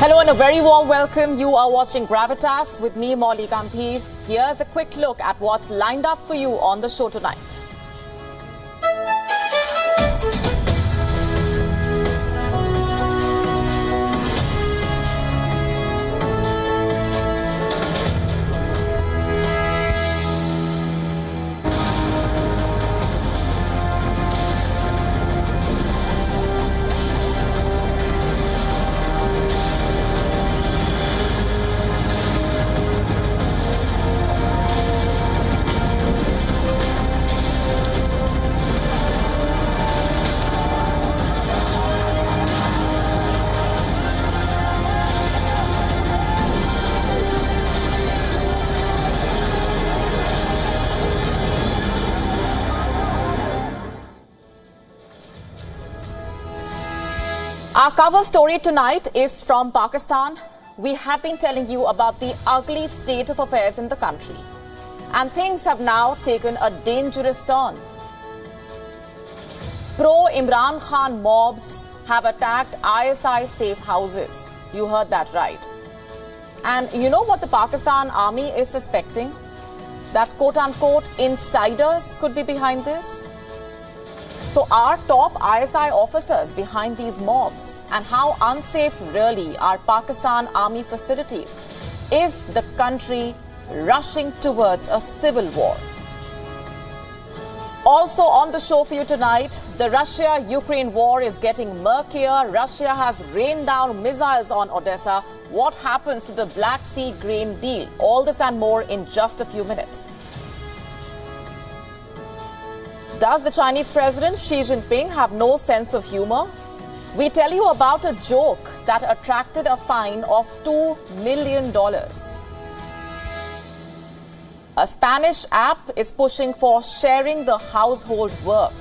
Hello and a very warm welcome. You are watching Gravitas with me, Molly Gambhir. Here's a quick look at what's lined up for you on the show tonight. Our cover story tonight is from Pakistan. We have been telling you about the ugly state of affairs in the country. And things have now taken a dangerous turn. Pro-Imran Khan mobs have attacked ISI safe houses. You heard that right. And you know what the Pakistan army is suspecting? That quote-unquote insiders could be behind this? So are top ISI officers behind these mobs? And how unsafe really are Pakistan army facilities? Is the country rushing towards a civil war? Also on the show for you tonight, the Russia-Ukraine war is getting murkier. Russia has rained down missiles on Odessa. What happens to the Black Sea grain deal? All this and more in just a few minutes. Does the Chinese President Xi Jinping have no sense of humor? We tell you about a joke that attracted a fine of $2 million. A Spanish app is pushing for sharing the household work.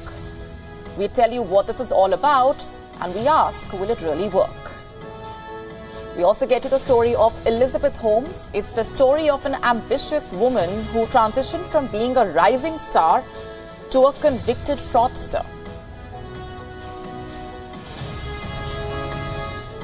We tell you what this is all about and we ask, will it really work? We also get to the story of Elizabeth Holmes. It's the story of an ambitious woman who transitioned from being a rising star to a convicted fraudster.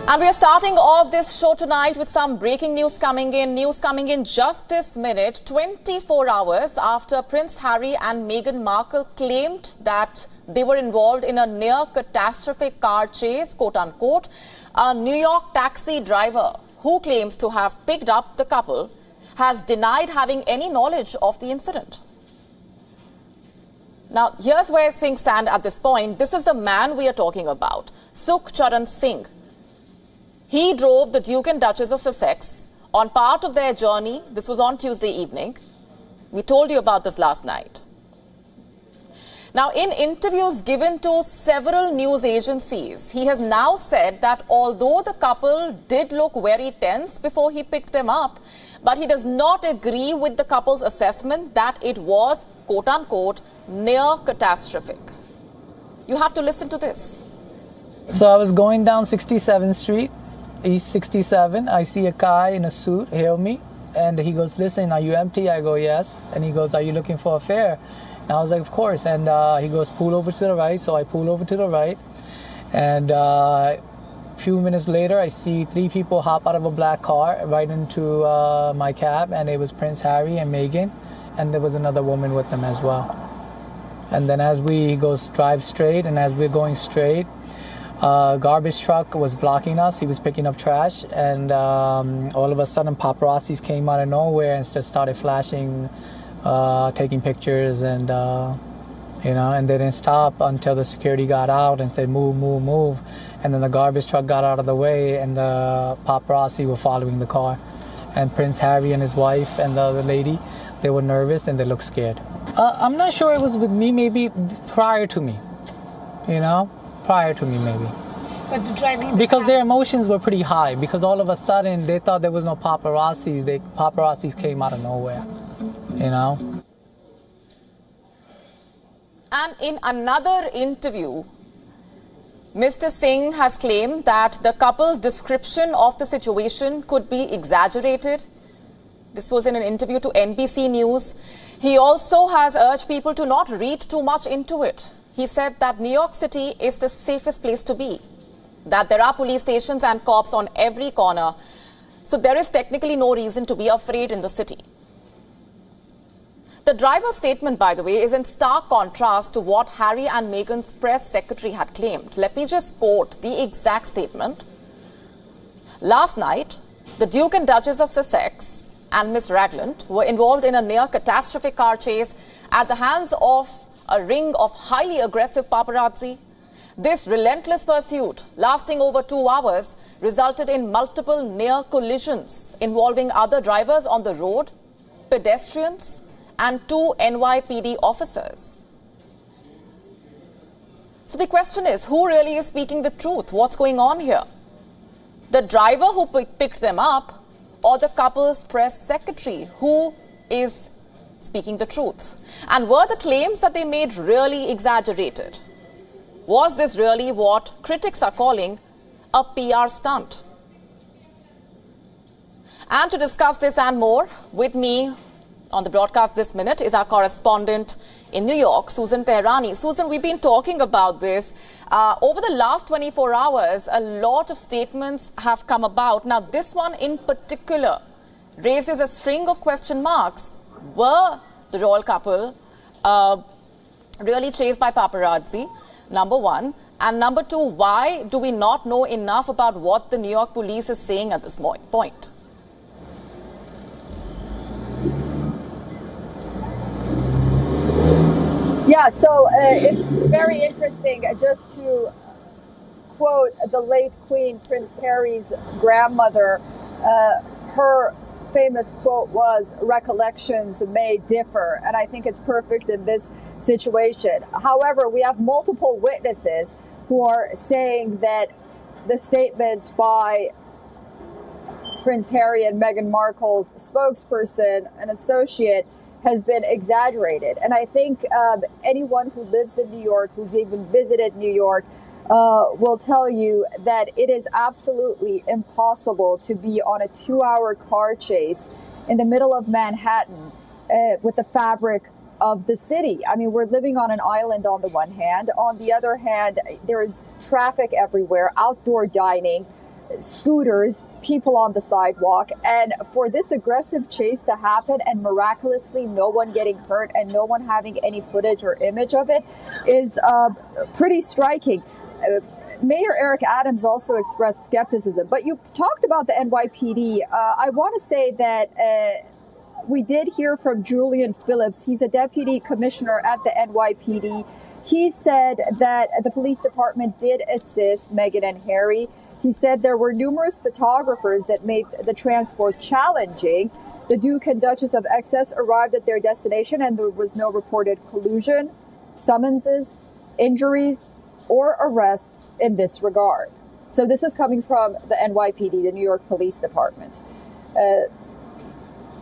And we are starting off this show tonight with some breaking news coming in. News coming in just this minute, 24 hours after Prince Harry and Meghan Markle claimed that they were involved in a near catastrophic car chase, quote unquote. A New York taxi driver who claims to have picked up the couple has denied having any knowledge of the incident. Now, here's where things stand at this point. This is the man we are talking about, Sukhcharan Singh. He drove the Duke and Duchess of Sussex on part of their journey. This was on Tuesday evening. We told you about this last night. Now, in interviews given to several news agencies, he has now said that although the couple did look very tense before he picked them up, but he does not agree with the couple's assessment that it was, quote unquote, near catastrophic. You have to listen to this. So I was going down 67th Street, East 67. I see a guy in a suit hail me, and he goes, "Listen, are you empty?" I go, "Yes." And he goes, "Are you looking for a fare?" And I was like, "Of course." And he goes, "Pull over to the right." So I pull over to the right, and a few minutes later, I see three people hop out of a black car right into my cab, and it was Prince Harry and Meghan, and there was another woman with them as well. And then as we drive straight, and as we're going straight, garbage truck was blocking us. He was picking up trash, and all of a sudden paparazzis came out of nowhere and just started flashing, taking pictures, and and they didn't stop until the security got out and said, "Move, move, move." And then the garbage truck got out of the way, and the paparazzi were following the car. And Prince Harry and his wife and the other lady, they were nervous and they looked scared. I'm not sure it was with me, maybe prior to me, prior to me maybe. But the driving... Because their emotions were pretty high, because all of a sudden they thought there was no paparazzis. Paparazzis came out of nowhere, And in another interview, Mr. Singh has claimed that the couple's description of the situation could be exaggerated. This was in an interview to NBC News. He also has urged people to not read too much into it. He said that New York City is the safest place to be. that there are police stations and cops on every corner. So there is technically no reason to be afraid in the city. The driver's statement, by the way, is in stark contrast to what Harry and Meghan's press secretary had claimed. Let me just quote the exact statement. Last night, the Duke and Duchess of Sussex and Miss Ragland were involved in a near catastrophic car chase at the hands of a ring of highly aggressive paparazzi. This relentless pursuit, lasting over 2 hours, resulted in multiple near collisions involving other drivers on the road, pedestrians, and 2 NYPD officers. So the question is, who really is speaking the truth? What's going on here? The driver who picked them up, or the couple's press secretary who is speaking the truth? And were the claims that they made really exaggerated? Was this really what critics are calling a PR stunt? And to discuss this and more, with me on the broadcast this minute is our correspondent in New York, Susan Teherani. Susan, we've been talking about this. Over the last 24 hours, a lot of statements have come about. Now, this one in particular raises a string of question marks. Were the royal couple really chased by paparazzi? Number one. And number two, why do we not know enough about what the New York police is saying at this point? Yeah, so it's very interesting. Just to quote the late Queen, Prince Harry's grandmother, her famous quote was, "Recollections may differ," and I think it's perfect in this situation. However, we have multiple witnesses who are saying that the statement by Prince Harry and Meghan Markle's spokesperson, an associate, has been exaggerated. And I think anyone who lives in New York, who's even visited New York, will tell you that it is absolutely impossible to be on a 2-hour car chase in the middle of Manhattan with the fabric of the city. I mean, we're living on an island on the one hand. On the other hand, there's traffic everywhere, outdoor dining, scooters, people on the sidewalk. And for this aggressive chase to happen and miraculously no one getting hurt and no one having any footage or image of it is pretty striking. Mayor Eric Adams also expressed skepticism. But you talked about the NYPD. I want to say that we did hear from Julian Phillips. He's a deputy commissioner at the NYPD. He said that the police department did assist Meghan and Harry. He said there were numerous photographers that made the transport challenging. The Duke and Duchess of Essex arrived at their destination and there was no reported collusion, summonses, injuries, or arrests in this regard. So this is coming from the NYPD, the New York Police Department.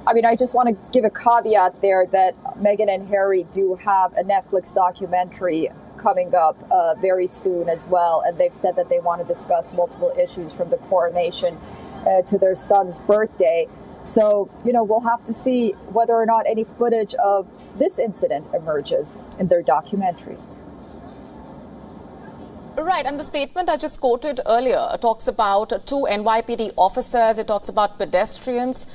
I mean, I just want to give a caveat there that Meghan and Harry do have a Netflix documentary coming up very soon as well. And they've said that they want to discuss multiple issues from the coronation to their son's birthday. So, you know, we'll have to see whether or not any footage of this incident emerges in their documentary. Right, and the statement I just quoted earlier talks about 2 NYPD officers, it talks about pedestrians.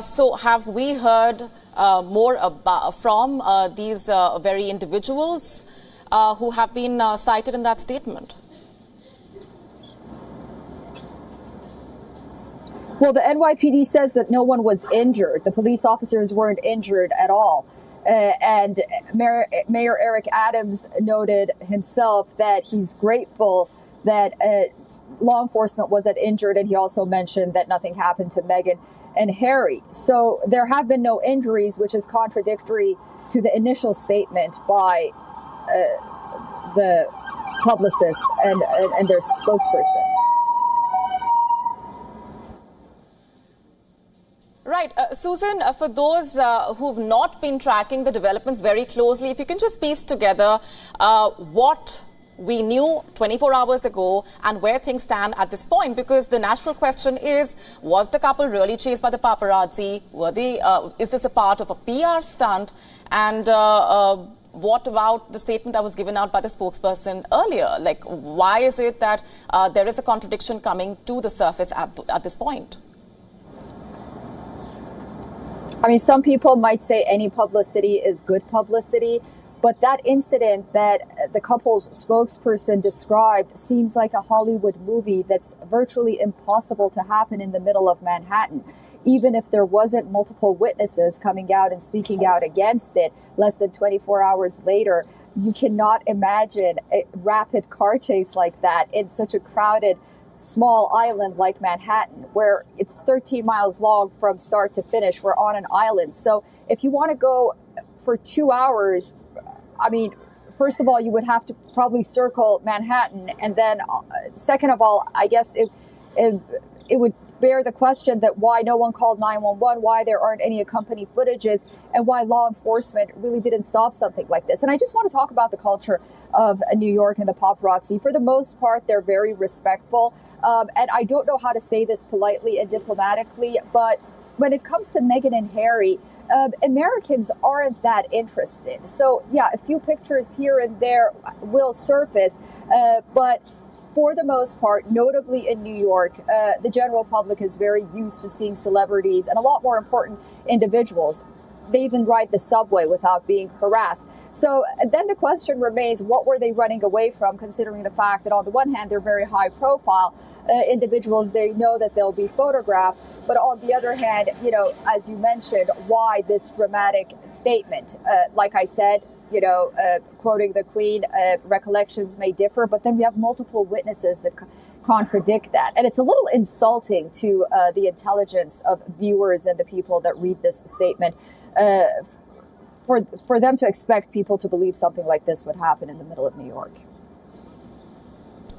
So have we heard more from these very individuals who have been cited in that statement? Well, the NYPD says that no one was injured. The police officers weren't injured at all. And Mayor Eric Adams noted himself that he's grateful that law enforcement wasn't injured. And he also mentioned that nothing happened to Meghan and Harry. So there have been no injuries, which is contradictory to the initial statement by the publicist and their spokesperson. Right. Susan, for those who've not been tracking the developments very closely, if you can just piece together what we knew 24 hours ago and where things stand at this point, because the natural question is, was the couple really chased by the paparazzi? Is this a part of a PR stunt? And what about the statement that was given out by the spokesperson earlier? Like, why is it that there is a contradiction coming to the surface at this point? I mean, some people might say any publicity is good publicity, but that incident that the couple's spokesperson described seems like a Hollywood movie that's virtually impossible to happen in the middle of Manhattan. Even if there wasn't multiple witnesses coming out and speaking out against it less than 24 hours later, you cannot imagine a rapid car chase like that in such a crowded small island like Manhattan, where it's 13 miles long from start to finish. We're on an island. So if you want to go for 2 hours, I mean, first of all, you would have to probably circle Manhattan. And then second of all, I guess it would bear the question that why no one called 911, why there aren't any accompanying footages, and why law enforcement really didn't stop something like this. And I just want to talk about the culture of New York and the paparazzi. For the most part, they're very respectful. And I don't know how to say this politely and diplomatically, but when it comes to Meghan and Harry, Americans aren't that interested. So, yeah, a few pictures here and there will surface, but for the most part, notably in New York, the general public is very used to seeing celebrities and a lot more important individuals. They even ride the subway without being harassed. So then the question remains, what were they running away from, considering the fact that on the one hand, they're very high profile individuals. They know that they'll be photographed. But on the other hand, you know, as you mentioned, why this dramatic statement? Like I said, you know, quoting the Queen, recollections may differ, but then we have multiple witnesses that contradict that. And it's a little insulting to the intelligence of viewers and the people that read this statement for them to expect people to believe something like this would happen in the middle of New York.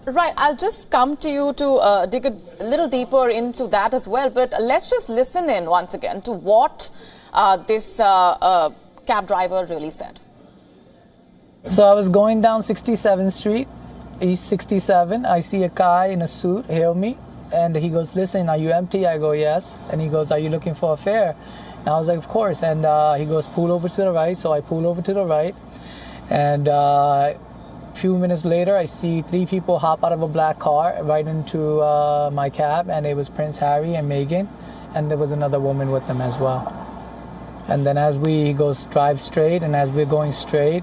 Right. I'll just come to you to dig a little deeper into that as well. But let's just listen in once again to what this cab driver really said. So I was going down 67th Street, East 67. I see a guy in a suit hail me, and he goes, "Listen, are you empty?" I go, "Yes." And he goes, "Are you looking for a fare?" And I was like, "Of course." And he goes, "Pull over to the right." So I pull over to the right, and a few minutes later, I see 3 people hop out of a black car right into my cab, and it was Prince Harry and Meghan, and there was another woman with them as well. And then as we drive straight, and as we're going straight,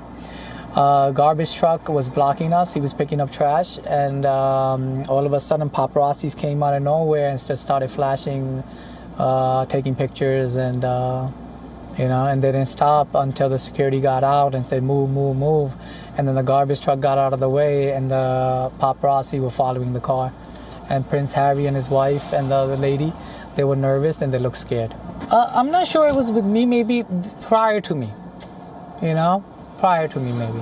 garbage truck was blocking us. He was picking up trash, and all of a sudden paparazzis came out of nowhere and just started flashing, taking pictures, and you know, and they didn't stop until the security got out and said, "Move, move, move." And then the garbage truck got out of the way, and the paparazzi were following the car. And Prince Harry and his wife and the other lady, they were nervous and they looked scared. I'm not sure it was with me, maybe prior to me, you know? Prior to me, maybe.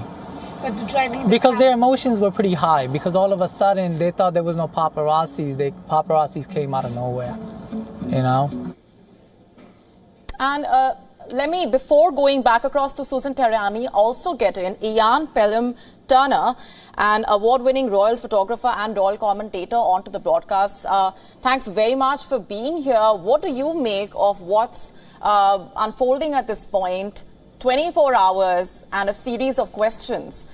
But driving because their emotions were pretty high, because all of a sudden they thought there was no paparazzis. Paparazzis came out of nowhere, you know? And let me, before going back across to Susan Terriani, also get in Ian Pelham-Turner, an award-winning royal photographer and royal commentator onto the broadcast. Thanks very much for being here. What do you make of what's unfolding at this point? 24 hours and a series of questions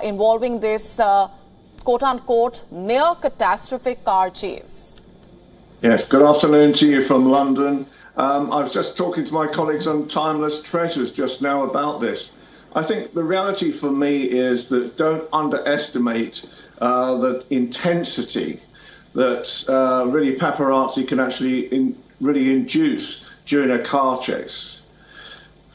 involving this quote-unquote near-catastrophic car chase. Yes, good afternoon to you from London. I was just talking to my colleagues on Timeless Treasures just now about this. I think the reality for me is that don't underestimate the intensity that really paparazzi can actually really induce during a car chase.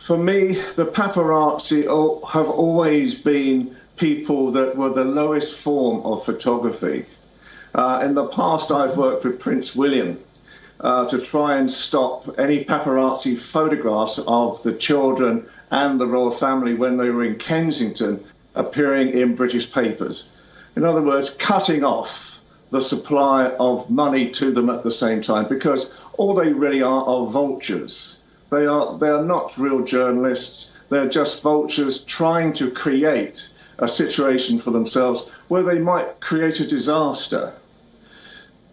For me, the paparazzi have always been people that were the lowest form of photography. In the past, I've worked with Prince William to try and stop any paparazzi photographs of the children and the royal family when they were in Kensington appearing in British papers. In other words, cutting off the supply of money to them at the same time, because all they really are vultures. They are not real journalists. They're just vultures trying to create a situation for themselves where they might create a disaster.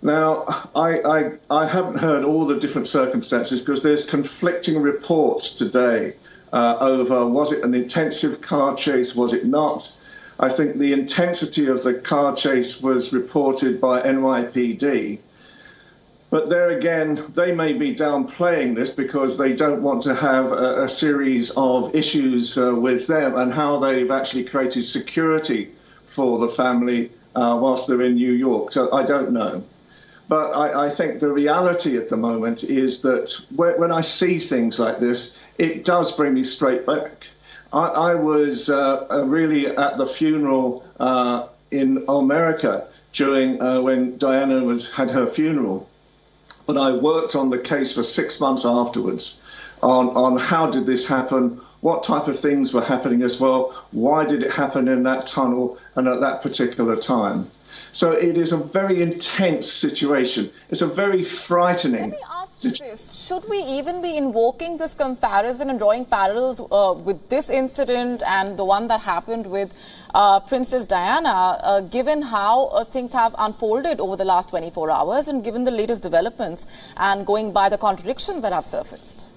Now, I haven't heard all the different circumstances because there's conflicting reports today over, was it an intensive car chase, was it not? I think the intensity of the car chase was reported by NYPD. But there again, they may be downplaying this because they don't want to have a series of issues with them and how they've actually created security for the family whilst they're in New York. So I don't know. But I think the reality at the moment is that when I see things like this, it does bring me straight back. I was really at the funeral in America during when Diana had her funeral. But I worked on the case for 6 months afterwards on how did this happen, what type of things were happening as well, why did it happen in that tunnel and at that particular time. So it is a very intense situation. It's a very frightening. Let me ask you this. Should we even be invoking this comparison and drawing parallels with this incident and the one that happened with Princess Diana, given how things have unfolded over the last 24 hours and given the latest developments and going by the contradictions that have surfaced?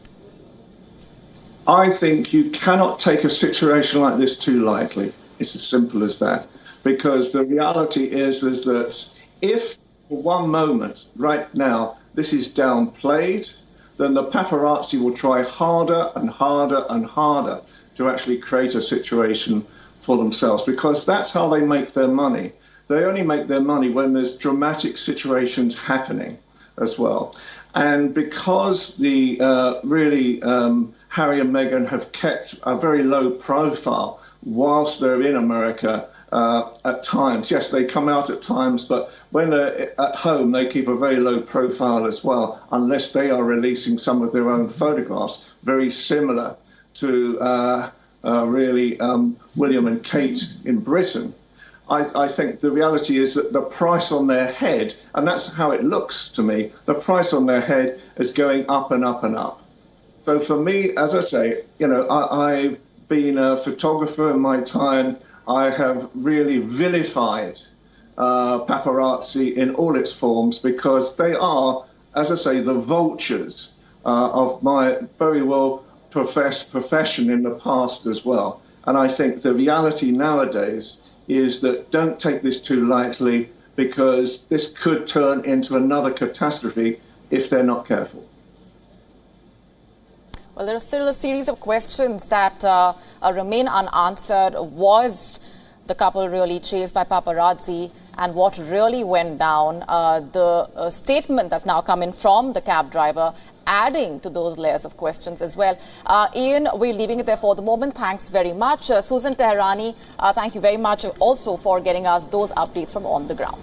I think you cannot take a situation like this too lightly. It's as simple as that. Because the reality is that if for one moment right now this is downplayed, then the paparazzi will try harder and harder and harder to actually create a situation for themselves, because that's how they make their money. They only make their money when there's dramatic situations happening as well. And because the Harry and Meghan have kept a very low profile whilst they're in America, at times. Yes, they come out at times, but when they're at home, they keep a very low profile as well, unless they are releasing some of their own photographs, very similar to William and Kate in Britain. I think the reality is that the price on their head, and that's how it looks to me, the price on their head is going up and up and up. So for me, as I say, I've been a photographer in my time. I have really vilified paparazzi in all its forms because they are, as I say, the vultures of my very well professed profession in the past as well. And I think the reality nowadays is that don't take this too lightly, because this could turn into another catastrophe if they're not careful. Well, there are still a series of questions that remain unanswered. Was the couple really chased by paparazzi, and what really went down? The statement that's now coming from the cab driver adding to those layers of questions as well. Ian, we're leaving it there for the moment. Thanks very much. Susan Teherani, thank you very much also for getting us those updates from on the ground.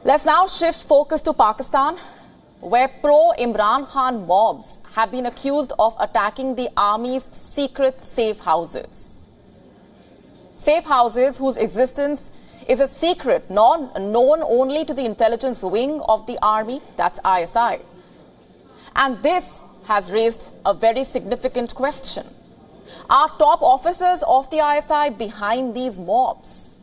Let's now shift focus to Pakistan, where pro-Imran Khan mobs have been accused of attacking the army's secret safe houses. Safe houses whose existence is a secret known only to the intelligence wing of the army, that's ISI. And this has raised a very significant question. Are top officers of the ISI behind these mobs?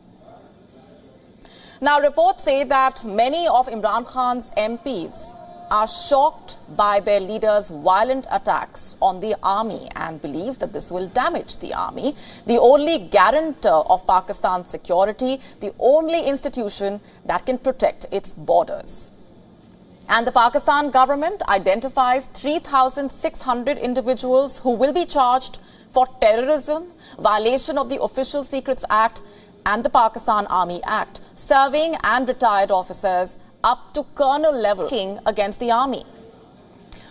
Now, reports say that many of Imran Khan's MPs are shocked by their leader's violent attacks on the army and believe that this will damage the army, the only guarantor of Pakistan's security, the only institution that can protect its borders. And the Pakistan government identifies 3,600 individuals who will be charged for terrorism, violation of the Official Secrets Act and the Pakistan Army Act, serving and retired officers up to colonel level against the army.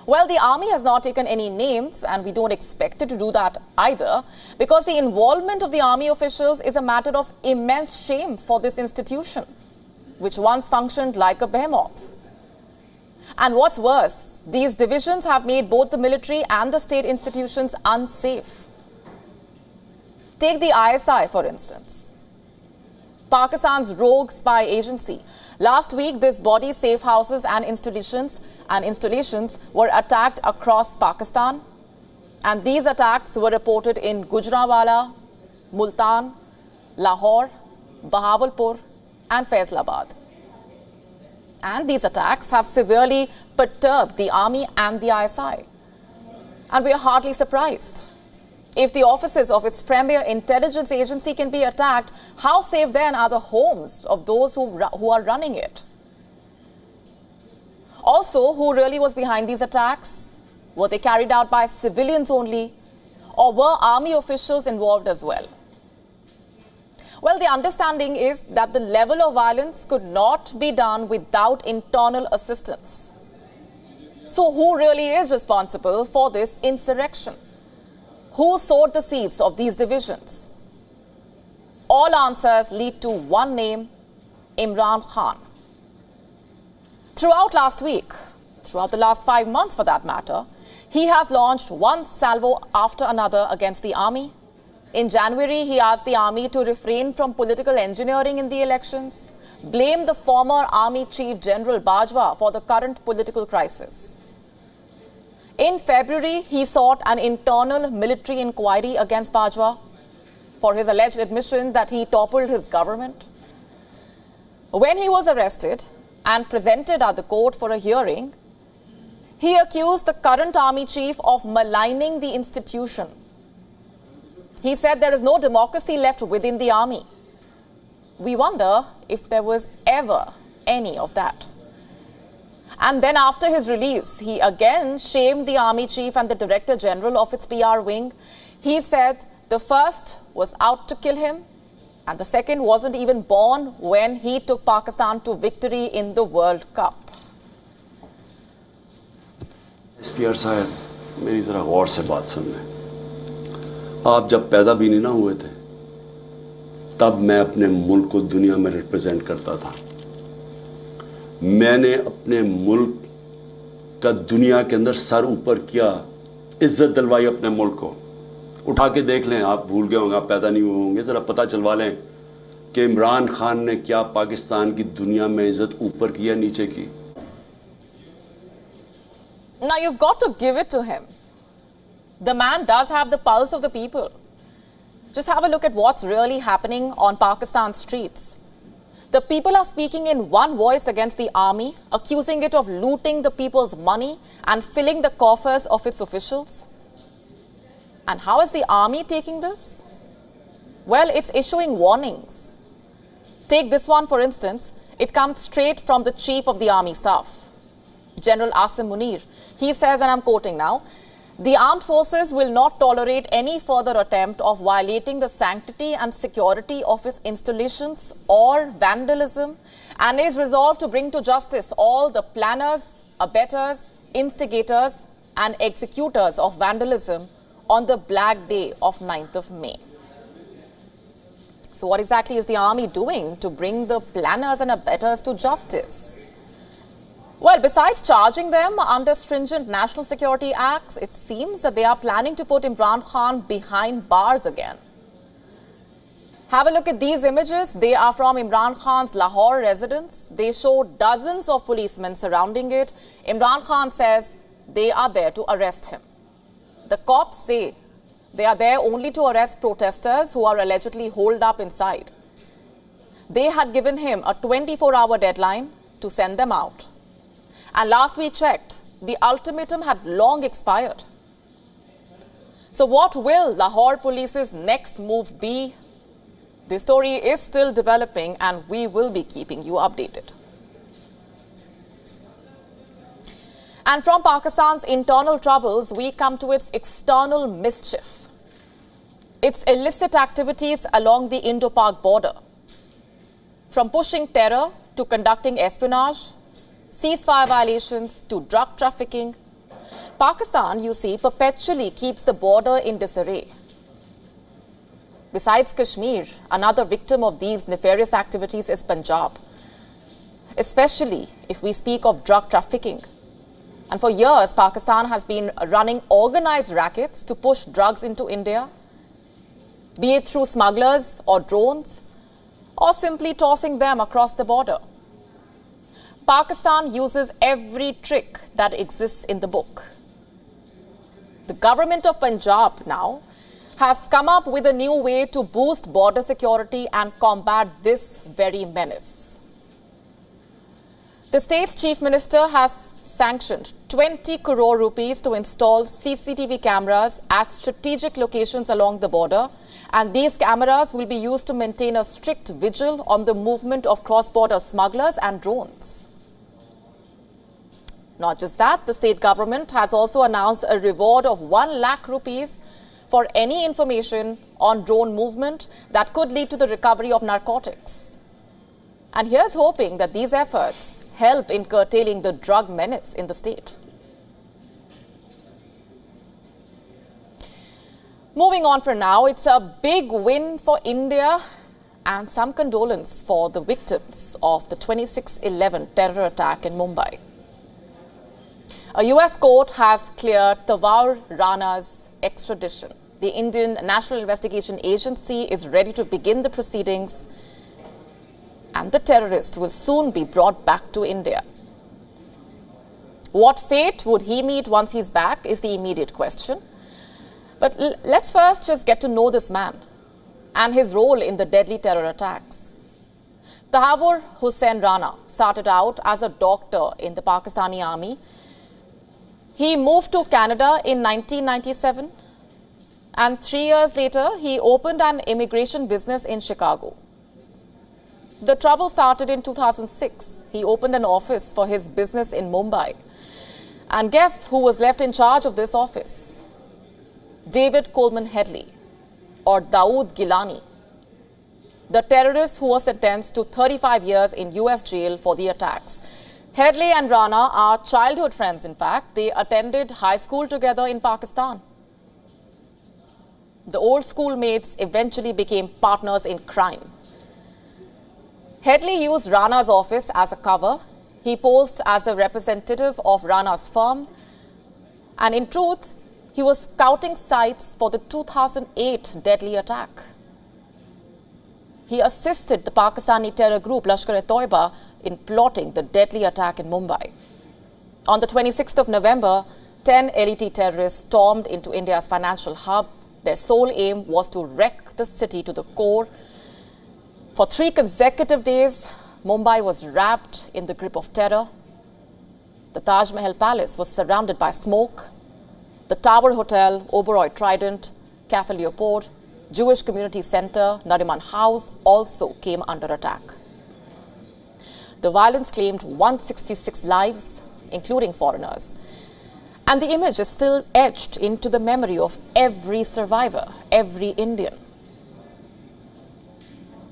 Well, the army has not taken any names, and we don't expect it to do that either, because the involvement of the army officials is a matter of immense shame for this institution, which once functioned like a behemoth. And what's worse, these divisions have made both the military and the state institutions unsafe. Take the ISI, for instance, Pakistan's rogue spy agency. Last week, this body's safe houses and installations were attacked across Pakistan. And these attacks were reported in Gujranwala, Multan, Lahore, Bahawalpur and Faisalabad. And these attacks have severely perturbed the army and the ISI. And we are hardly surprised. If the offices of its premier intelligence agency can be attacked, how safe then are the homes of those who are running it? Also, who really was behind these attacks? Were they carried out by civilians only, or were army officials involved as well? Well, the understanding is that the level of violence could not be done without internal assistance. So who really is responsible for this insurrection? Who sowed the seeds of these divisions? All answers lead to one name, Imran Khan. Throughout last week, throughout the last 5 months for that matter, he has launched one salvo after another against the army. In January, he asked the army to refrain from political engineering in the elections, blamed the former Army Chief General Bajwa for the current political crisis. In February, he sought an internal military inquiry against Bajwa for his alleged admission that he toppled his government. When he was arrested and presented at the court for a hearing, he accused the current army chief of maligning the institution. He said there is no democracy left within the army. We wonder if there was ever any of that. And then after his release, he again shamed the army chief and the director general of its PR wing. He said the first was out to kill him, and the second wasn't even born when he took Pakistan to victory in the World Cup. SPR साहब, मेरी जरा गौर से बात सुनना। आप जब पैदा भी नहीं ना हुए थे, तब मैं अपने मुल्क को दुनिया में रिप्रेजेंट करता था। मैंने अपने मुल्क का दुनिया के अंदर सर ऊपर किया, इज्जत दिलवाई अपने मुल्क को। उठा के देख लें, आप भूल गए होंगे, आप पैदा नहीं हुए होंगे, जरा पता चलवा लें कि इमरान खान ने क्या पाकिस्तान की दुनिया में इज्जत ऊपर की या नीचे की। Now you've got to give it to him. The man does have the pulse of the people. Just have a look at what's really happening on Pakistan's streets. The people are speaking in one voice against the army, accusing it of looting the people's money and filling the coffers of its officials. And how is the army taking this? Well, it's issuing warnings. Take this one, for instance. It comes straight from the chief of the army staff, General Asim Munir. He says, and I'm quoting now, "The armed forces will not tolerate any further attempt of violating the sanctity and security of its installations or vandalism, and is resolved to bring to justice all the planners, abettors, instigators, and executors of vandalism on the Black Day of 9th of May." So what exactly is the army doing to bring the planners and abettors to justice? Well, besides charging them under stringent national security acts, it seems that they are planning to put Imran Khan behind bars again. Have a look at these images. They are from Imran Khan's Lahore residence. They show dozens of policemen surrounding it. Imran Khan says they are there to arrest him. The cops say they are there only to arrest protesters who are allegedly holed up inside. They had given him a 24-hour deadline to send them out. And last we checked, the ultimatum had long expired. So what will Lahore police's next move be? The story is still developing and we will be keeping you updated. And from Pakistan's internal troubles, we come to its external mischief. Its illicit activities along the Indo-Pak border. From pushing terror to conducting espionage, ceasefire violations to drug trafficking, Pakistan, you see, perpetually keeps the border in disarray. Besides Kashmir, another victim of these nefarious activities is Punjab, especially if we speak of drug trafficking. And for years, Pakistan has been running organized rackets to push drugs into India, be it through smugglers or drones, or simply tossing them across the border. Pakistan uses every trick that exists in the book. The government of Punjab now has come up with a new way to boost border security and combat this very menace. The state's chief minister has sanctioned 20 crore rupees to install CCTV cameras at strategic locations along the border, and these cameras will be used to maintain a strict vigil on the movement of cross-border smugglers and drones. Not just that, the state government has also announced a reward of 1 lakh rupees for any information on drone movement that could lead to the recovery of narcotics. And here's hoping that these efforts help in curtailing the drug menace in the state. Moving on for now, it's a big win for India and some condolence for the victims of the 26/11 terror attack in Mumbai. A US court has cleared Tahawwur Rana's extradition. The Indian National Investigation Agency is ready to begin the proceedings, and the terrorist will soon be brought back to India. What fate would he meet once he's back is the immediate question. But let's first just get to know this man and his role in the deadly terror attacks. Tahawwur Rana started out as a doctor in the Pakistani army. He moved to Canada in 1997, and 3 years later, he opened an immigration business in Chicago. The trouble started in 2006. He opened an office for his business in Mumbai. And guess who was left in charge of this office? David Coleman Headley, or Dawood Gilani, the terrorist who was sentenced to 35 years in US jail for the attacks. Headley and Rana are childhood friends, in fact. They attended high school together in Pakistan. The old schoolmates eventually became partners in crime. Headley used Rana's office as a cover. He posed as a representative of Rana's firm. And in truth, he was scouting sites for the 2008 deadly attack. He assisted the Pakistani terror group Lashkar-e-Toiba in plotting the deadly attack in Mumbai. On the 26th of November, 10 LET terrorists stormed into India's financial hub. Their sole aim was to wreck the city to the core. For 3 consecutive days, Mumbai was wrapped in the grip of terror. The Taj Mahal Palace was surrounded by smoke. The Tower Hotel, Oberoi Trident, Cafe Leopold, Jewish Community Center, Nariman House also came under attack. The violence claimed 166 lives, including foreigners. And the image is still etched into the memory of every survivor, every Indian.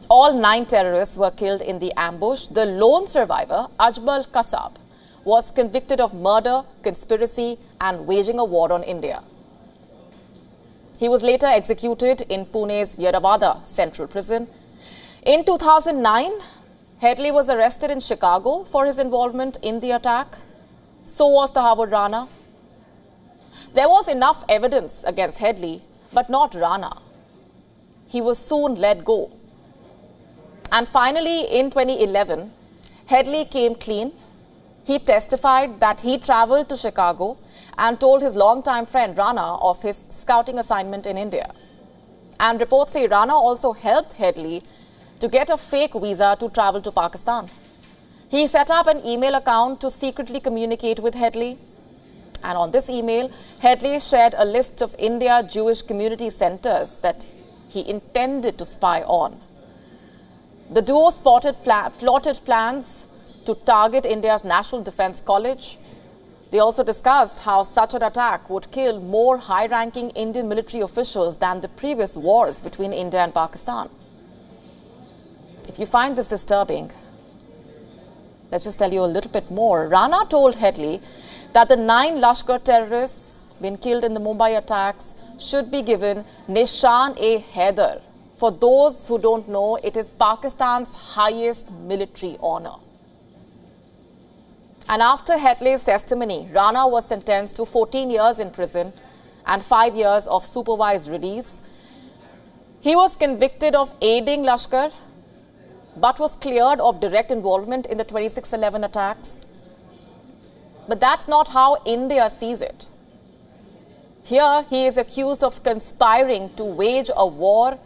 All 9 terrorists were killed in the ambush. The lone survivor, Ajmal Kasab, was convicted of murder, conspiracy, and waging a war on India. He was later executed in Pune's Yerawada Central Prison. In 2009, Headley was arrested in Chicago for his involvement in the attack. So was Tahawwur Rana. There was enough evidence against Headley, but not Rana. He was soon let go. And finally, in 2011, Headley came clean. He testified that he traveled to Chicago and told his longtime friend Rana of his scouting assignment in India. And reports say Rana also helped Headley to get a fake visa to travel to Pakistan. He set up an email account to secretly communicate with Headley. And on this email, Headley shared a list of India Jewish community centers that he intended to spy on. The duo plotted plans to target India's National Defense College. They also discussed how such an attack would kill more high-ranking Indian military officials than the previous wars between India and Pakistan. If you find this disturbing, let's just tell you a little bit more. Rana told Headley that the 9 Lashkar terrorists been killed in the Mumbai attacks should be given Nishan-e-Haider. For those who don't know, it is Pakistan's highest military honor. And after Headley's testimony, Rana was sentenced to 14 years in prison and 5 years of supervised release. He was convicted of aiding Lashkar, but was cleared of direct involvement in the 26/11 attacks. But that's not how India sees it. Here, he is accused of conspiring to wage a war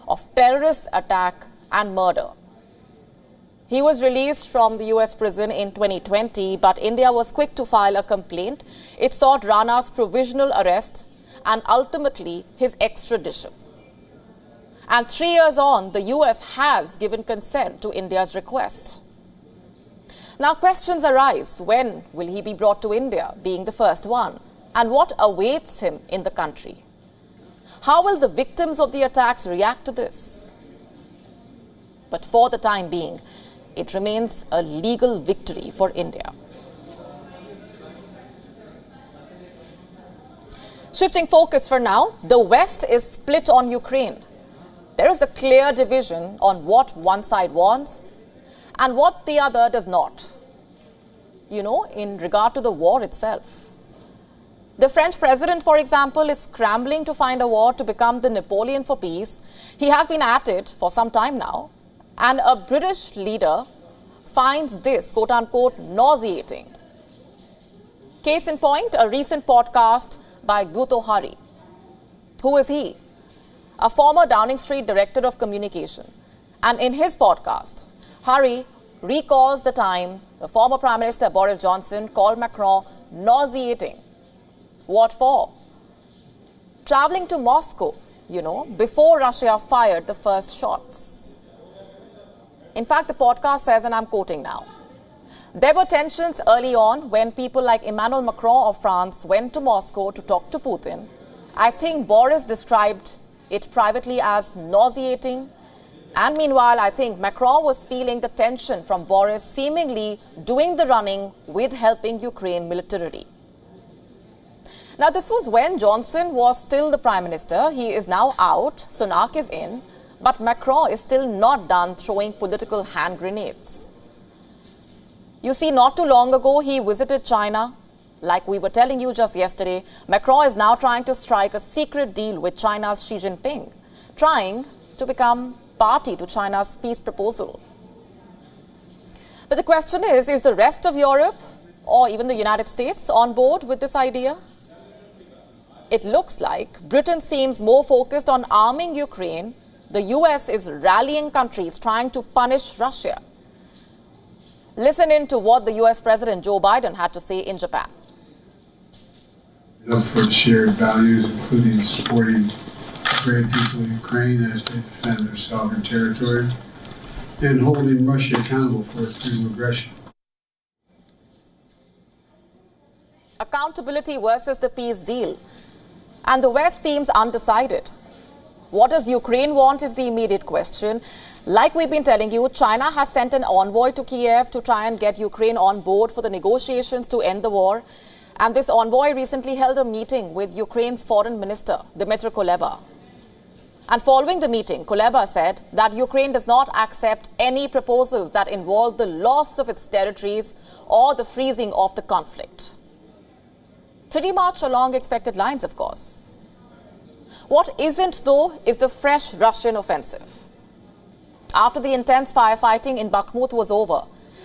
of terrorist attack and murder. He was released from the US prison in 2020, but India was quick to file a complaint. It sought Rana's provisional arrest and ultimately his extradition. And 3 years on, the US has given consent to India's request. Now questions arise. When will he be brought to India, being the first one? And what awaits him in the country? How will the victims of the attacks react to this? But for the time being, it remains a legal victory for India. Shifting focus for now, the West is split on Ukraine. There is a clear division on what one side wants and what the other does not, in regard to the war itself. The French president, for example, is scrambling to find a war to become the Napoleon for peace. He has been at it for some time now. And a British leader finds this, quote-unquote, nauseating. Case in point, a recent podcast by Guto Hari. Who is he? A former Downing Street Director of Communication. And in his podcast, Hari recalls the time the former Prime Minister Boris Johnson called Macron nauseating. What for? Traveling to Moscow, before Russia fired the first shots. In fact, the podcast says, and I'm quoting now, there were tensions early on when people like Emmanuel Macron of France went to Moscow to talk to Putin. I think Boris described it privately as nauseating. And meanwhile, I think Macron was feeling the tension from Boris seemingly doing the running with helping Ukraine militarily. Now, this was when Johnson was still the Prime Minister. He is now out. Sunak is in. But Macron is still not done throwing political hand grenades. You see, not too long ago, he visited China. Like we were telling you just yesterday, Macron is now trying to strike a secret deal with China's Xi Jinping, trying to become party to China's peace proposal. But the question is the rest of Europe or even the United States on board with this idea? It looks like Britain seems more focused on arming Ukraine. The US is rallying countries trying to punish Russia. Listen in to what the US President Joe Biden had to say in Japan. For the shared values, including supporting the brave people of Ukraine as they defend their sovereign territory and holding Russia accountable for its new aggression. Accountability versus the peace deal. And the West seems undecided. What does Ukraine want is the immediate question. Like we've been telling you, China has sent an envoy to Kiev to try and get Ukraine on board for the negotiations to end the war. And this envoy recently held a meeting with Ukraine's foreign minister, Dmytro Kuleba. And following the meeting, Kuleba said that Ukraine does not accept any proposals that involve the loss of its territories or the freezing of the conflict. Pretty much along expected lines, of course. What isn't, though, is the fresh Russian offensive. After the intense firefighting in Bakhmut was over,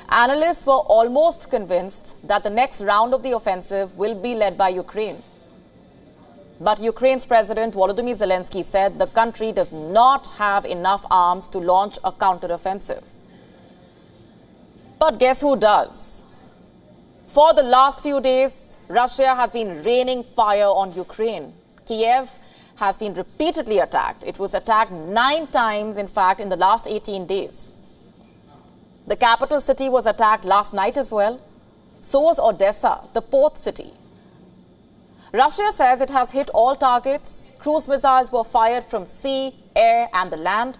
analysts were almost convinced that the next round of the offensive will be led by Ukraine. But Ukraine's President Volodymyr Zelensky said the country does not have enough arms to launch a counteroffensive. But guess who does? For the last few days, Russia has been raining fire on Ukraine. Kiev has been repeatedly attacked. It was attacked 9 times, in fact, in the last 18 days. The capital city was attacked last night as well. So was Odessa, the port city. Russia says it has hit all targets. Cruise missiles were fired from sea, air and the land.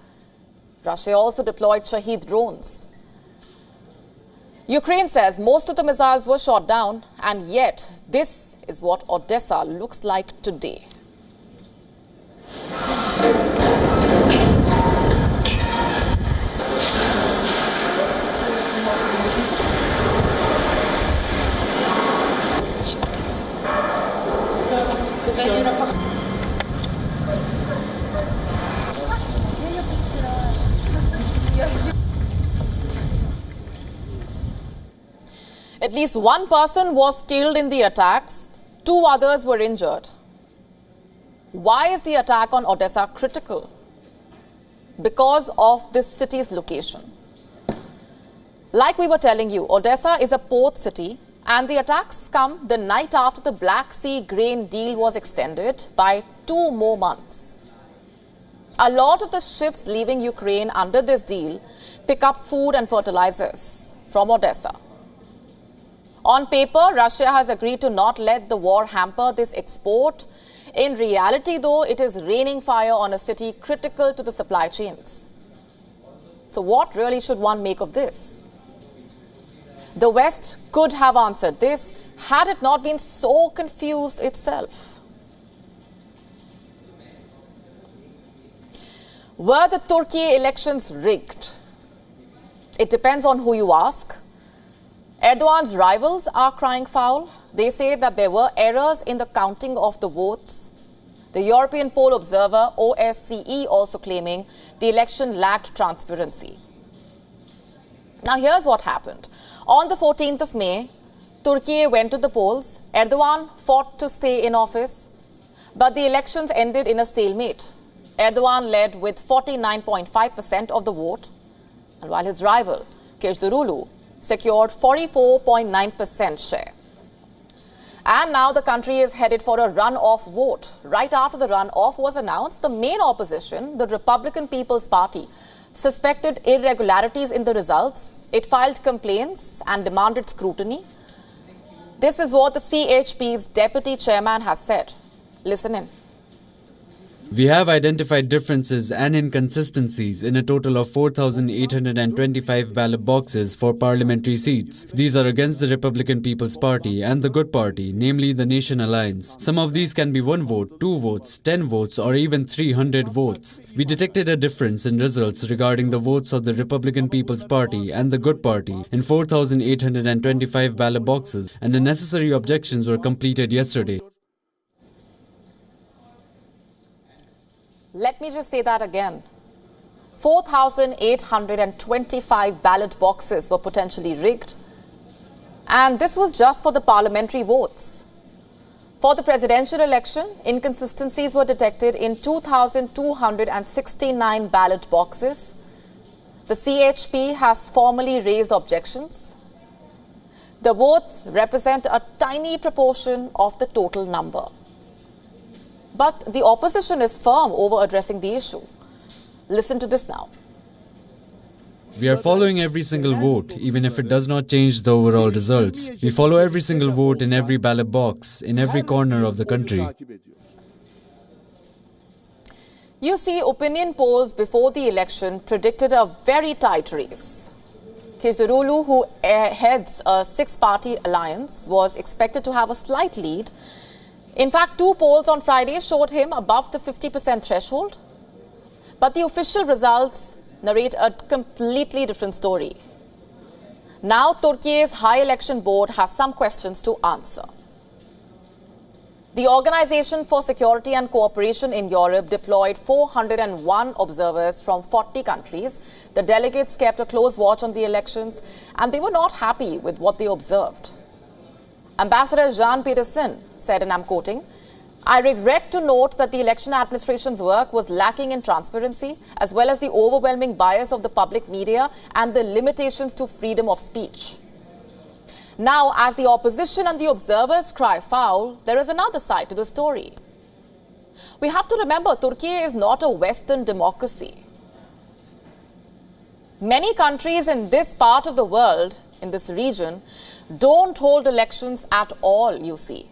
Russia also deployed Shahed drones. Ukraine says most of the missiles were shot down, and yet this is what Odessa looks like today. At least one person was killed in the attacks. 2 others were injured. Why is the attack on Odessa critical? Because of this city's location. Like we were telling you, Odessa is a port city, and the attacks come the night after the Black Sea grain deal was extended by 2 more months. A lot of the ships leaving Ukraine under this deal pick up food and fertilizers from Odessa. On paper, Russia has agreed to not let the war hamper this export. In reality, though, it is raining fire on a city critical to the supply chains. So what really should one make of this? The West could have answered this had it not been so confused itself. Were the Turkey elections rigged? It depends on who you ask. Erdogan's rivals are crying foul. They say that there were errors in the counting of the votes. The European poll observer, OSCE, also claiming the election lacked transparency. Now here's what happened. On the 14th of May, Turkey went to the polls. Erdogan fought to stay in office, but the elections ended in a stalemate. Erdogan led with 49.5% of the vote, and while his rival, Kılıçdaroğlu, secured 44.9% share. And now the country is headed for a runoff vote. Right after the runoff was announced, the main opposition, the Republican People's Party, suspected irregularities in the results. It filed complaints and demanded scrutiny. This is what the CHP's deputy chairman has said. Listen in. We have identified differences and inconsistencies in a total of 4,825 ballot boxes for parliamentary seats. These are against the Republican People's Party and the Good Party, namely the Nation Alliance. Some of these can be 1 vote, 2 votes, 10 votes, or even 300 votes. We detected a difference in results regarding the votes of the Republican People's Party and the Good Party in 4,825 ballot boxes, and the necessary objections were completed yesterday. Let me just say that again. 4,825 ballot boxes were potentially rigged. And this was just for the parliamentary votes. For the presidential election, inconsistencies were detected in 2,269 ballot boxes. The CHP has formally raised objections. The votes represent a tiny proportion of the total number. But the opposition is firm over addressing the issue. Listen to this now. We are following every single vote, even if it does not change the overall results. We follow every single vote in every ballot box, in every corner of the country. You see, opinion polls before the election predicted a very tight race. Kılıçdaroğlu, who heads a 6-party alliance, was expected to have a slight lead. In fact, 2 polls on Friday showed him above the 50% threshold. But the official results narrate a completely different story. Now, Turkey's High Election Board has some questions to answer. The Organization for Security and Cooperation in Europe deployed 401 observers from 40 countries. The delegates kept a close watch on the elections, and they were not happy with what they observed. Ambassador Jan Peterson said, and I'm quoting, "I regret to note that the election administration's work was lacking in transparency, as well as the overwhelming bias of the public media and the limitations to freedom of speech." Now, as the opposition and the observers cry foul, there is another side to the story. We have to remember, Turkey is not a Western democracy. Many countries in this part of the world, in this region, don't hold elections at all, you see.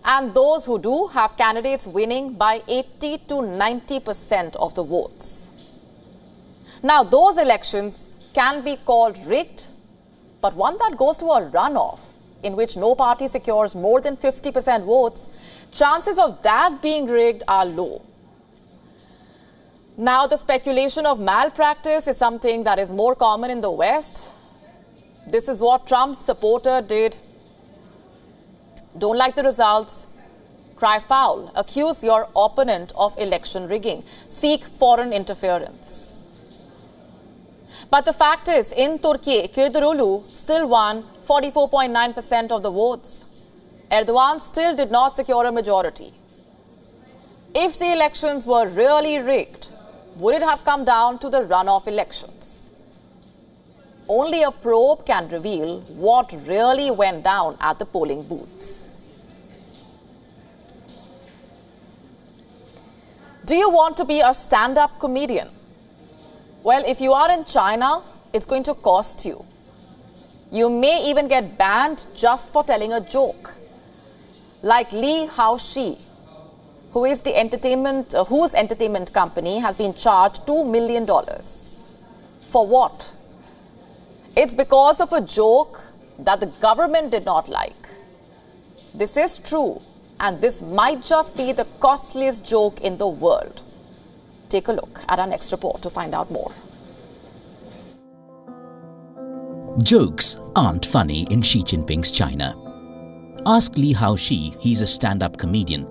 And those who do have candidates winning by 80 to 90% of the votes. Now, those elections can be called rigged, but one that goes to a runoff, in which no party secures more than 50% votes, chances of that being rigged are low. Now, the speculation of malpractice is something that is more common in the West. This is what Trump's supporter did. Don't like the results? Cry foul. Accuse your opponent of election rigging. Seek foreign interference. But the fact is, in Turkey, Kılıçdaroğlu still won 44.9% of the votes. Erdogan still did not secure a majority. If the elections were really rigged, would it have come down to the runoff elections? only a probe can reveal what really went down at the polling booths. Do you want to be a stand-up comedian? Well, if you are in China, it's going to cost you. You may even get banned just for telling a joke. Like Li Haoxi, whose entertainment company has been charged $2 million. For what? It's because of a joke that the government did not like. This is true, and this might just be the costliest joke in the world. Take a look at our next report to find out more. Jokes aren't funny in Xi Jinping's China. Ask Li Haoxi, he's a stand-up comedian.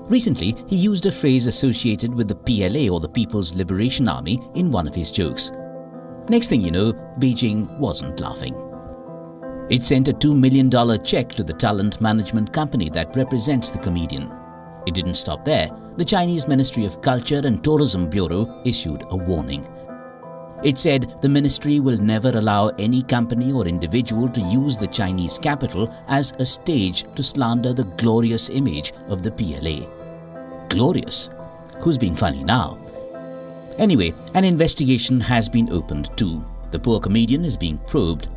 Recently, he used a phrase associated with the PLA or the People's Liberation Army in one of his jokes. Next thing you know, Beijing wasn't laughing. It sent a $2 million check to the talent management company that represents the comedian. It didn't stop there. The Chinese Ministry of Culture and Tourism Bureau issued a warning. It said the ministry will never allow any company or individual to use the Chinese capital as a stage to slander the glorious image of the PLA. Glorious? Who's being funny now? Anyway, an investigation has been opened too. The poor comedian is being probed.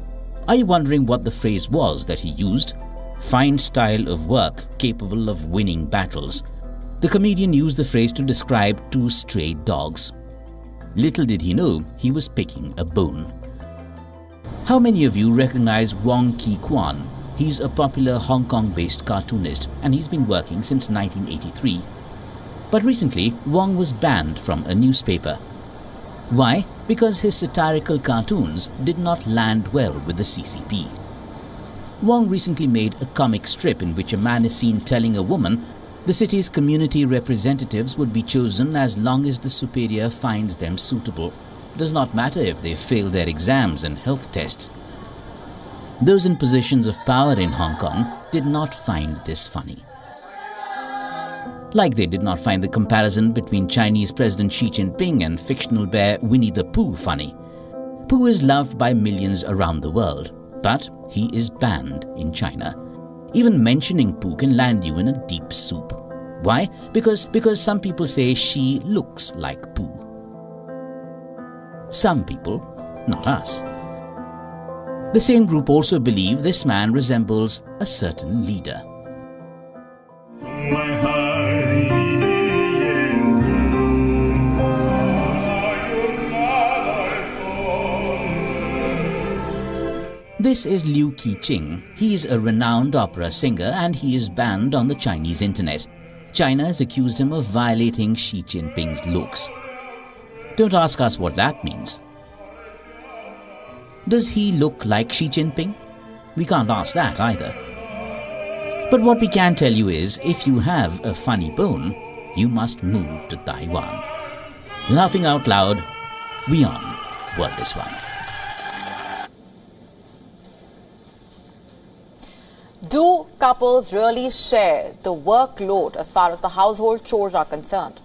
Are you wondering what the phrase was that he used? Fine style of work, capable of winning battles. The comedian used the phrase to describe two stray dogs. Little did he know he was picking a bone. How many of you recognize Wong Ki-kwan? He's a popular Hong Kong-based cartoonist and he's been working since 1983. But recently, Wong was banned from a newspaper. Why? Because his satirical cartoons did not land well with the CCP. Wong recently made a comic strip in which a man is seen telling a woman the city's community representatives would be chosen as long as the superior finds them suitable. Does not matter if they fail their exams and health tests. Those in positions of power in Hong Kong did not find this funny. Like they did not find the comparison between Chinese President Xi Jinping and fictional bear Winnie the Pooh funny. Pooh is loved by millions around the world, but he is banned in China. Even mentioning Pooh can land you in a deep soup. Why? Because some people say she looks like Pooh. Some people, not us. The same group also believe this man resembles a certain leader. This is Liu Qi-ching. He is a renowned opera singer and he is banned on the Chinese internet. China has accused him of violating Xi Jinping's looks. Don't ask us what that means. Does he look like Xi Jinping? We can't ask that either. But what we can tell you is, if you have a funny bone, you must move to Taiwan. Laughing out loud, WION World is One. Do couples really share the workload as far as the household chores are concerned?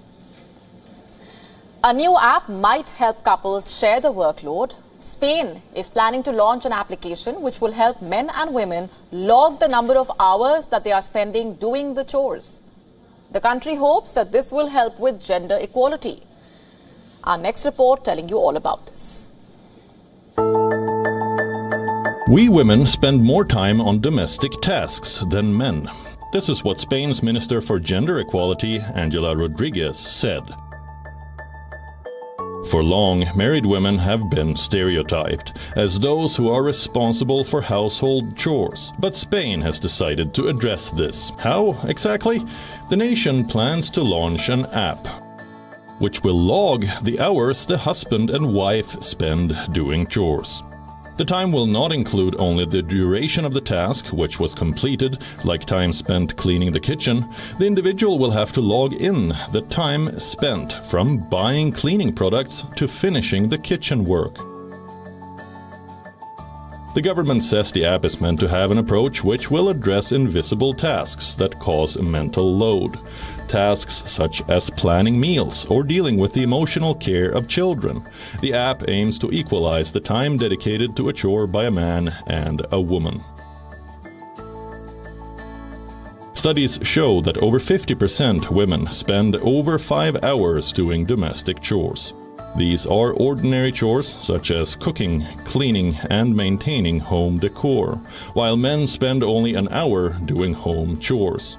A new app might help couples share the workload. Spain is planning to launch an application which will help men and women log the number of hours that they are spending doing the chores. The country hopes that this will help with gender equality. Our next report telling you all about this. We women spend more time on domestic tasks than men. This is what Spain's Minister for Gender Equality, Angela Rodriguez, said. For long, married women have been stereotyped as those who are responsible for household chores. But Spain has decided to address this. How exactly? The nation plans to launch an app which will log the hours the husband and wife spend doing chores. The time will not include only the duration of the task, which was completed, like time spent cleaning the kitchen. The individual will have to log in the time spent from buying cleaning products to finishing the kitchen work. The government says the app is meant to have an approach which will address invisible tasks that cause a mental load. Tasks such as planning meals or dealing with the emotional care of children. The app aims to equalize the time dedicated to a chore by a man and a woman. Studies show that over 50% women spend over 5 hours doing domestic chores. These are ordinary chores such as cooking, cleaning and maintaining home decor, while men spend only an hour doing home chores.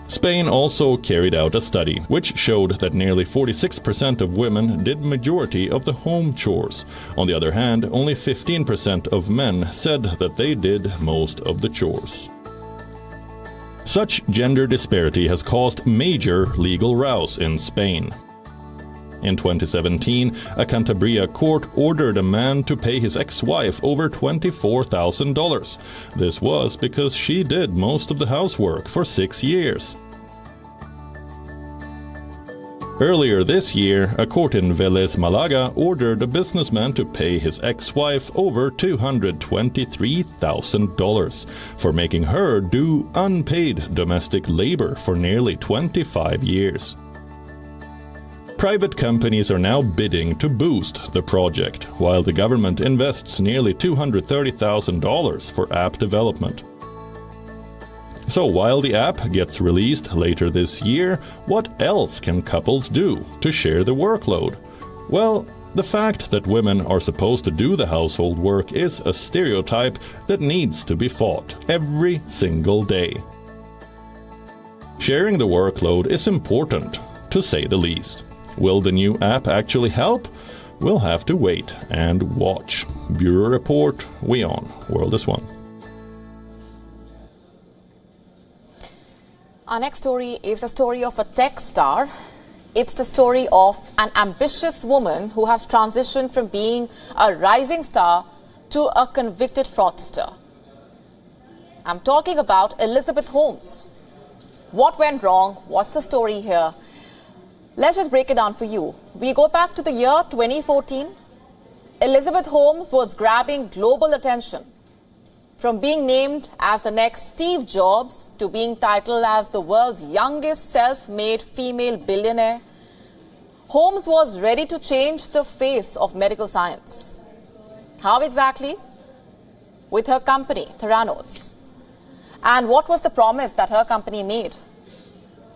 Spain also carried out a study which showed that nearly 46% of women did majority of the home chores. On the other hand, only 15% of men said that they did most of the chores. Such gender disparity has caused major legal rows in Spain. In 2017, a Cantabria court ordered a man to pay his ex-wife over $24,000. This was because she did most of the housework for 6 years. Earlier this year, a court in Vélez, Malaga ordered a businessman to pay his ex-wife over $223,000 for making her do unpaid domestic labor for nearly 25 years. Private companies are now bidding to boost the project, while the government invests nearly $230,000 for app development. So while the app gets released later this year, what else can couples do to share the workload? Well, the fact that women are supposed to do the household work is a stereotype that needs to be fought every single day. Sharing the workload is important, to say the least. Will the new app actually help? We'll have to wait and watch. Bureau Report, WION, World is One. Our next story is the story of a tech star. It's the story of an ambitious woman who has transitioned from being a rising star to a convicted fraudster. I'm talking about Elizabeth Holmes. What went wrong? What's the story here? Let's just break it down for you. We go back to the year 2014. Elizabeth Holmes was grabbing global attention. From being named as the next Steve Jobs to being titled as the world's youngest self-made female billionaire, Holmes was ready to change the face of medical science. How exactly? With her company, Theranos. And what was the promise that her company made?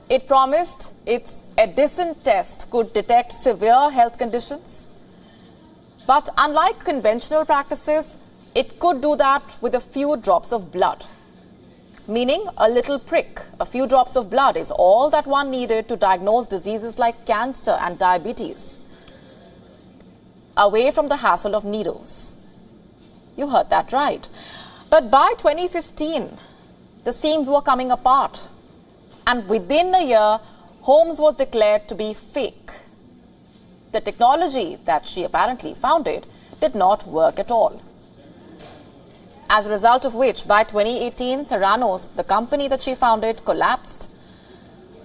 It promised its Edison test could detect severe health conditions. But unlike conventional practices, it could do that with a few drops of blood. Meaning a little prick, a few drops of blood is all that one needed to diagnose diseases like cancer and diabetes. Away from the hassle of needles. You heard that right. But by 2015, the seams were coming apart. And within a year, Holmes was declared to be fake. The technology that she apparently founded did not work at all. As a result of which, by 2018, Theranos, the company that she founded, collapsed.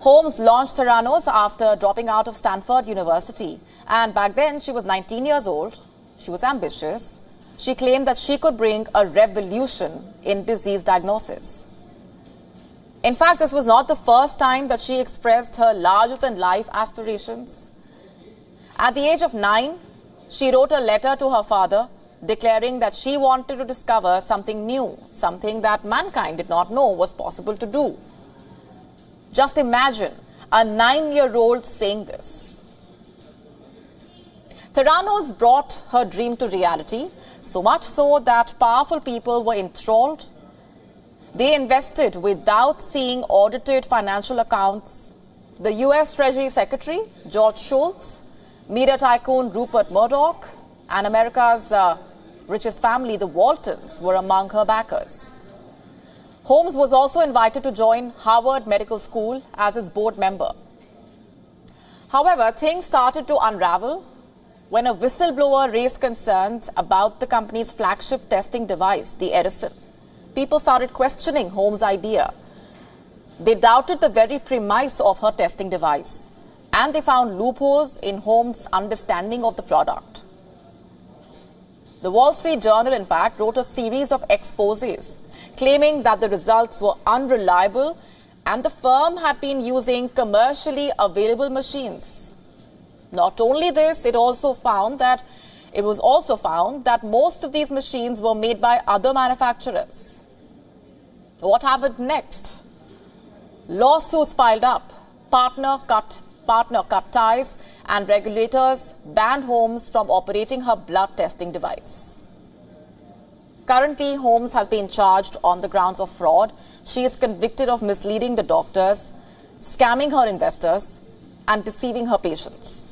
Holmes launched Theranos after dropping out of Stanford University. And back then, she was 19 years old. She was ambitious. She claimed that she could bring a revolution in disease diagnosis. In fact, this was not the first time that she expressed her larger-than-life aspirations. At the age of 9, she wrote a letter to her father declaring that she wanted to discover something new, something that mankind did not know was possible to do. Just imagine a 9-year-old saying this. Theranos brought her dream to reality, so much so that powerful people were enthralled. They invested without seeing audited financial accounts. The US Treasury Secretary, George Shultz, media tycoon Rupert Murdoch, and America's richest family, the Waltons, were among her backers. Holmes was also invited to join Harvard Medical School as his board member. However, things started to unravel when a whistleblower raised concerns about the company's flagship testing device, the Edison. People started questioning Holmes' idea. They doubted the very premise of her testing device, and they found loopholes in Holmes' understanding of the product. The Wall Street Journal, in fact, wrote a series of exposés claiming that the results were unreliable and the firm had been using commercially available machines. Not only this, it was also found that most of these machines were made by other manufacturers. What happened next? Lawsuits piled up. Partner cut ties, and regulators banned Holmes from operating her blood testing device. Currently, Holmes has been charged on the grounds of fraud. She is convicted of misleading the doctors, scamming her investors, and deceiving her patients.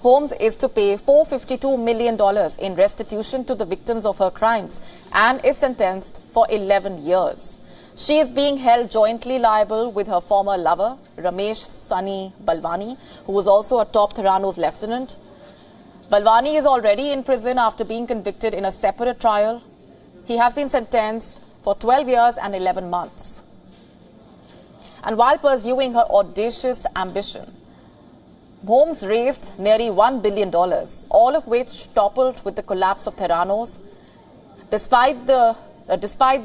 Holmes is to pay $452 million in restitution to the victims of her crimes and is sentenced for 11 years. She is being held jointly liable with her former lover, Ramesh Sunny Balwani, who was also a top Theranos lieutenant. Balwani is already in prison after being convicted in a separate trial. He has been sentenced for 12 years and 11 months. And while pursuing her audacious ambition, Holmes raised nearly $1 billion, all of which toppled with the collapse of Theranos. Despite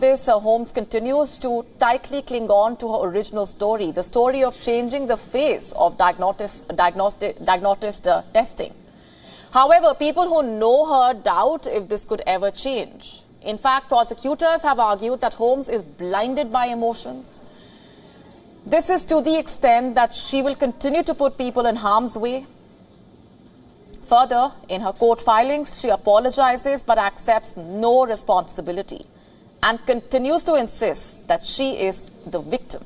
this, Holmes continues to tightly cling on to her original story, the story of changing the face of diagnostic testing. However, people who know her doubt if this could ever change. In fact, prosecutors have argued that Holmes is blinded by emotions. This is to the extent that she will continue to put people in harm's way. Further, in her court filings, she apologizes but accepts no responsibility and continues to insist that she is the victim.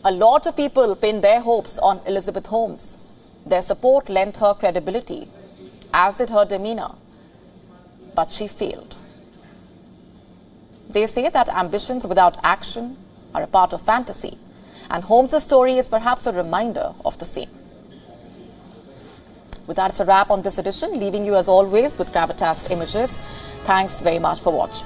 A lot of people pinned their hopes on Elizabeth Holmes. Their support lent her credibility, as did her demeanor. But she failed. They say that ambitions without action are a part of fantasy, and Holmes' story is perhaps a reminder of the same. With that, it's a wrap on this edition, leaving you as always with Gravitas Images. Thanks very much for watching.